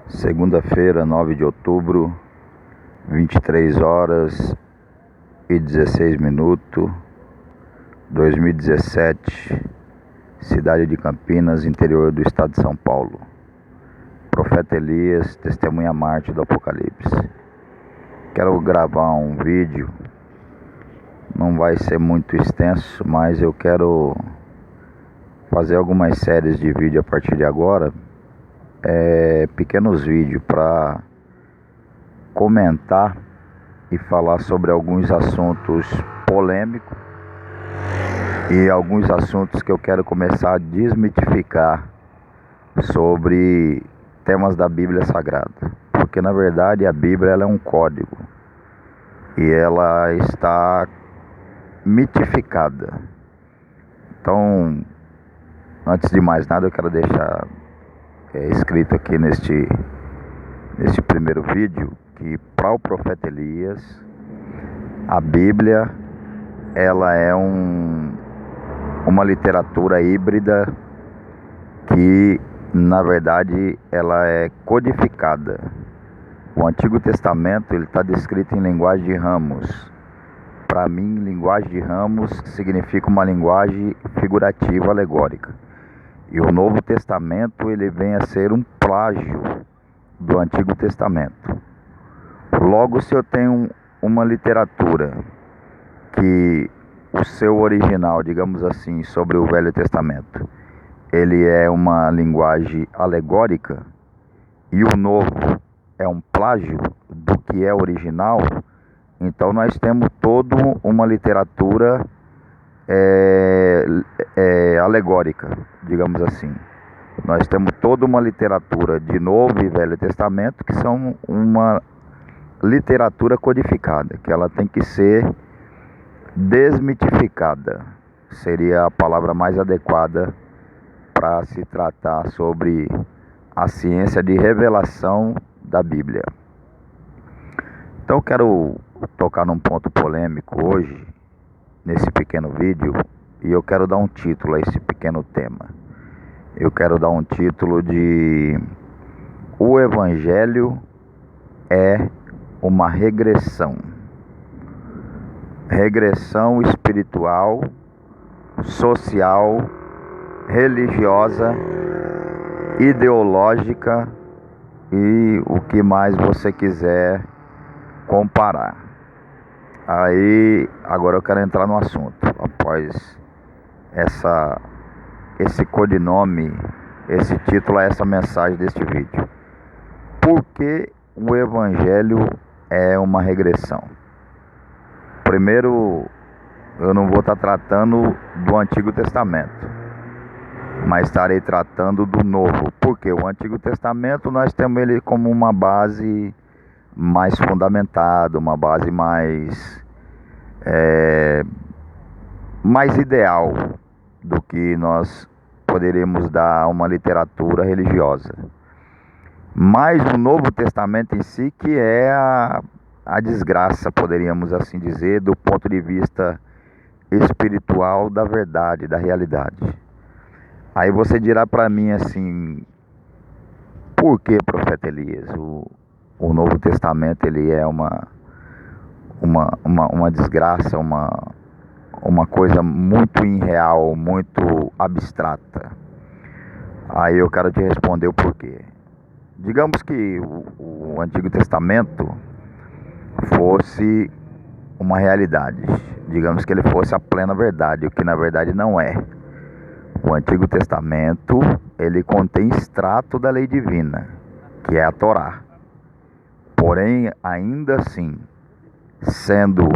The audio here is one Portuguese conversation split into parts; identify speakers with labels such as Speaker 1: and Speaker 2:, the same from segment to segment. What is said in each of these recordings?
Speaker 1: Segunda-feira, 9 de outubro, 23 horas e 16 minutos, 2017, cidade de Campinas, interior do estado de São Paulo. Profeta Elias, testemunha Marte do Apocalipse. Quero gravar um vídeo, não vai ser muito extenso, mas eu quero fazer algumas séries de vídeo a partir de agora. Pequenos vídeos para comentar e falar sobre alguns assuntos polêmicos e alguns assuntos que eu quero começar a desmitificar sobre temas da Bíblia Sagrada, porque na verdade a Bíblia ela é um código e ela está mitificada. Então, antes de mais nada, eu quero deixar escrito aqui neste primeiro vídeo que para o profeta Elias a Bíblia ela é uma literatura híbrida que na verdade ela é codificada. O Antigo Testamento ele está descrito em linguagem de ramos. Para mim, linguagem de ramos significa uma linguagem figurativa, alegórica. E o Novo Testamento ele vem a ser um plágio do Antigo Testamento. Logo, se eu tenho uma literatura que o seu original, digamos assim, sobre o Velho Testamento, ele é uma linguagem alegórica e o Novo é um plágio do que é original, então nós temos toda uma literatura alegórica, digamos assim. Nós temos toda uma literatura de Novo e Velho Testamento que são uma literatura codificada, que ela tem que ser desmitificada. Seria a palavra mais adequada para se tratar sobre a ciência de revelação da Bíblia. Então eu quero tocar num ponto polêmico hoje, nesse pequeno vídeo, e eu quero dar um título a esse pequeno tema. Eu quero dar um título de O Evangelho é uma regressão. Regressão espiritual, social, religiosa, ideológica e o que mais você quiser comparar. Aí, agora eu quero entrar no assunto. Após esse codinome, esse título, essa mensagem deste vídeo. Por que o Evangelho é uma regressão? Primeiro, eu não vou estar tratando do Antigo Testamento, mas estarei tratando do Novo. Porque o Antigo Testamento nós temos ele como uma base mais fundamentada, uma base mais ideal do que nós poderíamos dar a uma literatura religiosa. Mas o Novo Testamento em si que é a desgraça, poderíamos assim dizer, do ponto de vista espiritual da verdade, da realidade. Aí você dirá para mim assim, por que, profeta Elias, o Novo Testamento ele é uma desgraça, uma coisa muito irreal, muito abstrata? Aí eu quero te responder o porquê. Digamos que o Antigo Testamento fosse uma realidade, digamos que ele fosse a plena verdade, o que na verdade não é. O Antigo Testamento ele contém extrato da lei divina, que é a Torá. Porém, ainda assim, sendo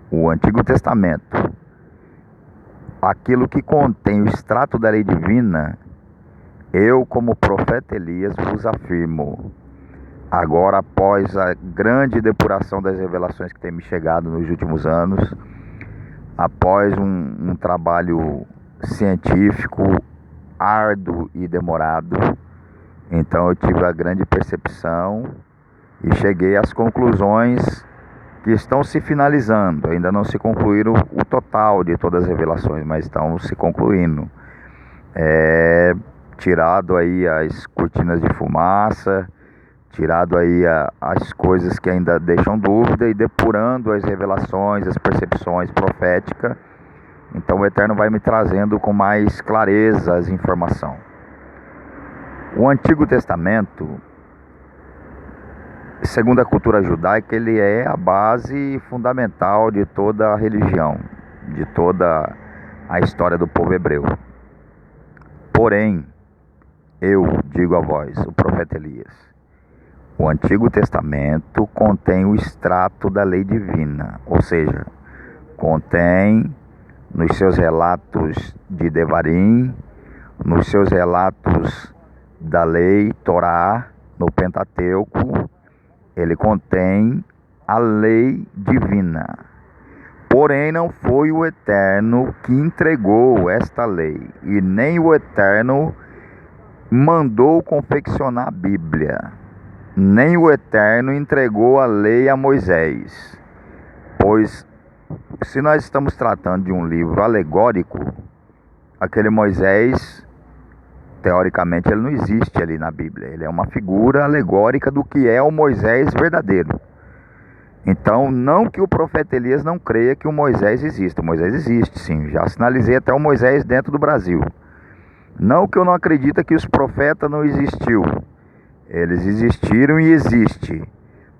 Speaker 1: o Antigo Testamento aquilo que contém o extrato da lei divina, eu, como profeta Elias, vos afirmo, agora após a grande depuração das revelações que tem me chegado nos últimos anos, após um trabalho científico árduo e demorado, então eu tive a grande percepção e cheguei às conclusões que estão se finalizando. Ainda não se concluíram o total de todas as revelações, mas estão se concluindo. Tirado aí as cortinas de fumaça, tirado aí as coisas que ainda deixam dúvida e depurando as revelações, as percepções proféticas. Então o Eterno vai me trazendo com mais clareza as informações. O Antigo Testamento, segundo a cultura judaica, ele é a base fundamental de toda a religião, de toda a história do povo hebreu. Porém, eu digo a vós, o profeta Elias, o Antigo Testamento contém o extrato da lei divina, ou seja, contém nos seus relatos de Devarim, nos seus relatos da lei Torá, no Pentateuco, ele contém a lei divina. Porém, não foi o Eterno que entregou esta lei, e nem o Eterno mandou confeccionar a Bíblia, nem o Eterno entregou a lei a Moisés. Pois, se nós estamos tratando de um livro alegórico, aquele Moisés, teoricamente, ele não existe ali na Bíblia. Ele é uma figura alegórica do que é o Moisés verdadeiro. Então, não que o profeta Elias não creia que o Moisés exista. O Moisés existe, sim. Já sinalizei até o Moisés dentro do Brasil. Não que eu não acredito que os profetas não existiu. Eles existiram e existem.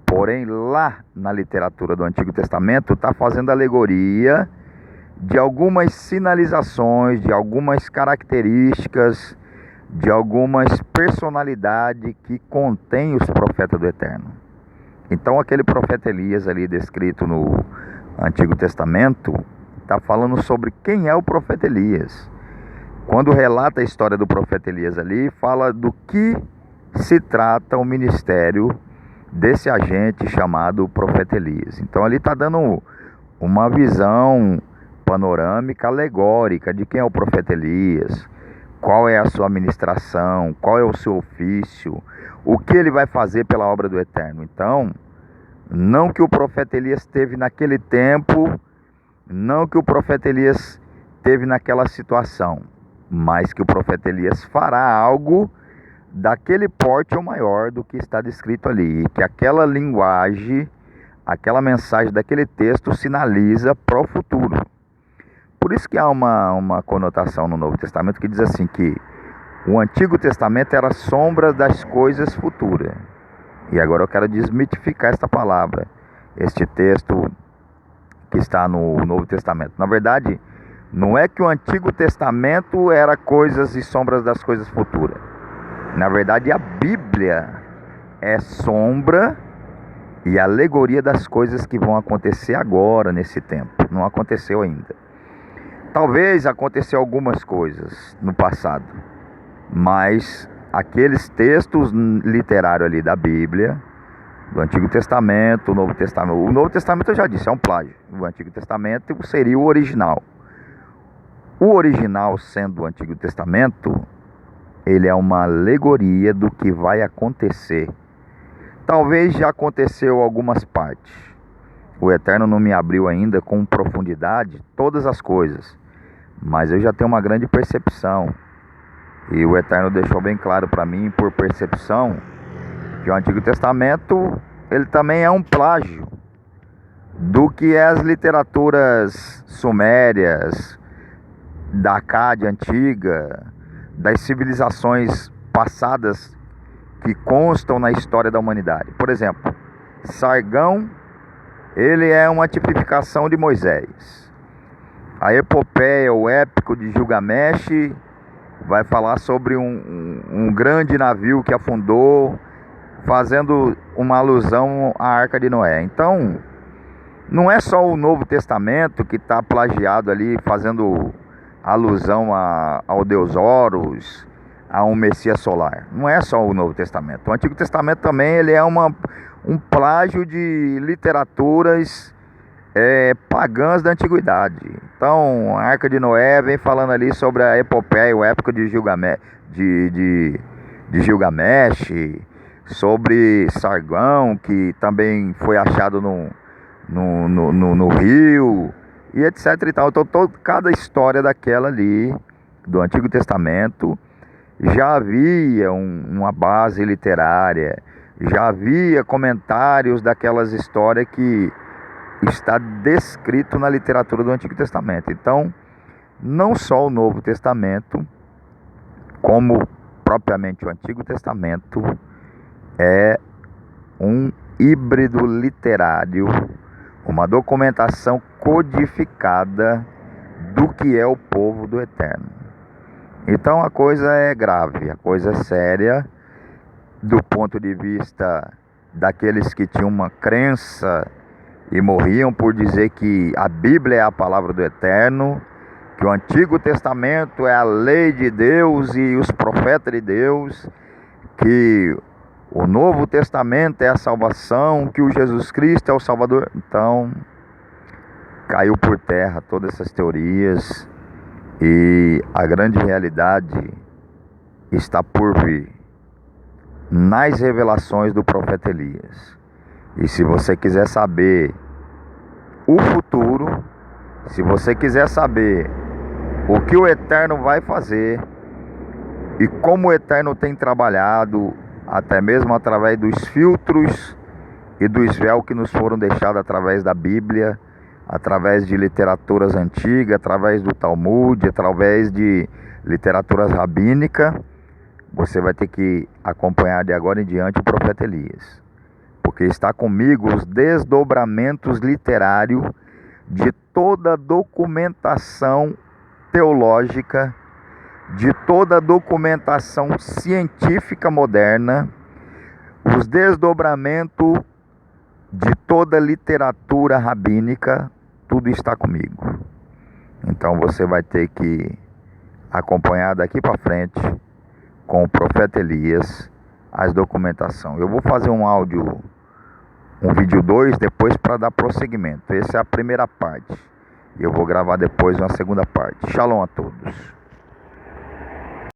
Speaker 1: Porém, lá na literatura do Antigo Testamento, está fazendo alegoria de algumas sinalizações, de algumas características, de algumas personalidades que contém os profetas do Eterno. Então, aquele profeta Elias ali descrito no Antigo Testamento está falando sobre quem é o profeta Elias. Quando relata a história do profeta Elias ali, fala do que se trata o ministério desse agente chamado profeta Elias. Então ali está dando uma visão panorâmica, alegórica de quem é o profeta Elias, qual é a sua ministração, qual é o seu ofício, o que ele vai fazer pela obra do Eterno. Então, não que o profeta Elias teve naquele tempo, não que o profeta Elias teve naquela situação, mas que o profeta Elias fará algo daquele porte ou maior do que está descrito ali, e que aquela linguagem, aquela mensagem daquele texto sinaliza para o futuro. Por isso que há uma conotação no Novo Testamento que diz assim, que o Antigo Testamento era sombra das coisas futuras. E agora eu quero desmitificar esta palavra, este texto que está no Novo Testamento. Na verdade, não é que o Antigo Testamento era coisas e sombras das coisas futuras. Na verdade, a Bíblia é sombra e alegoria das coisas que vão acontecer agora, nesse tempo. Não aconteceu ainda. Talvez aconteceu algumas coisas no passado, mas aqueles textos literários ali da Bíblia, do Antigo Testamento, o Novo Testamento. O Novo Testamento eu já disse, é um plágio. O Antigo Testamento seria o original. O original, sendo o Antigo Testamento, ele é uma alegoria do que vai acontecer. Talvez já aconteceu algumas partes. O Eterno não me abriu ainda com profundidade todas as coisas, mas eu já tenho uma grande percepção. E o Eterno deixou bem claro para mim, por percepção, que o Antigo Testamento ele também é um plágio do que é as literaturas sumérias, da Acádia antiga, das civilizações passadas que constam na história da humanidade. Por exemplo, Sargão, ele é uma tipificação de Moisés. A epopeia, o épico de Gilgamesh, vai falar sobre um grande navio que afundou, fazendo uma alusão à Arca de Noé. Então, não é só o Novo Testamento que está plagiado ali, fazendo alusão ao Deus Horus, a um Messias solar. Não é só o Novo Testamento. O Antigo Testamento também ele é um plágio de literaturas pagãs da antiguidade. Então, a Arca de Noé vem falando ali sobre a epopeia, o épico de Gilgamesh, de Gilgamesh, sobre Sargão, que também foi achado no rio, e etc e tal. Então, cada história daquela ali, do Antigo Testamento, já havia uma base literária, já havia comentários daquelas histórias que está descrito na literatura do Antigo Testamento. Então, não só o Novo Testamento, como propriamente o Antigo Testamento, é um híbrido literário, uma documentação codificada do que é o povo do Eterno. Então a coisa é grave, a coisa é séria, do ponto de vista daqueles que tinham uma crença e morriam por dizer que a Bíblia é a palavra do Eterno, que o Antigo Testamento é a lei de Deus e os profetas de Deus, que o Novo Testamento é a salvação, que o Jesus Cristo é o Salvador. Então, caiu por terra todas essas teorias e a grande realidade está por vir nas revelações do profeta Elias. E se você quiser saber o futuro, se você quiser saber o que o Eterno vai fazer e como o Eterno tem trabalhado, até mesmo através dos filtros e dos véus que nos foram deixados através da Bíblia, através de literaturas antigas, através do Talmud, através de literaturas rabínicas, você vai ter que acompanhar de agora em diante o profeta Elias, porque está comigo os desdobramentos literários de toda a documentação teológica, de toda a documentação científica moderna, os desdobramentos de toda a literatura rabínica, tudo está comigo. Então você vai ter que acompanhar daqui para frente com o profeta Elias as documentação. Eu vou fazer um vídeo 2 depois para dar prosseguimento. Essa é a primeira parte. Eu vou gravar depois uma segunda parte. Shalom a todos.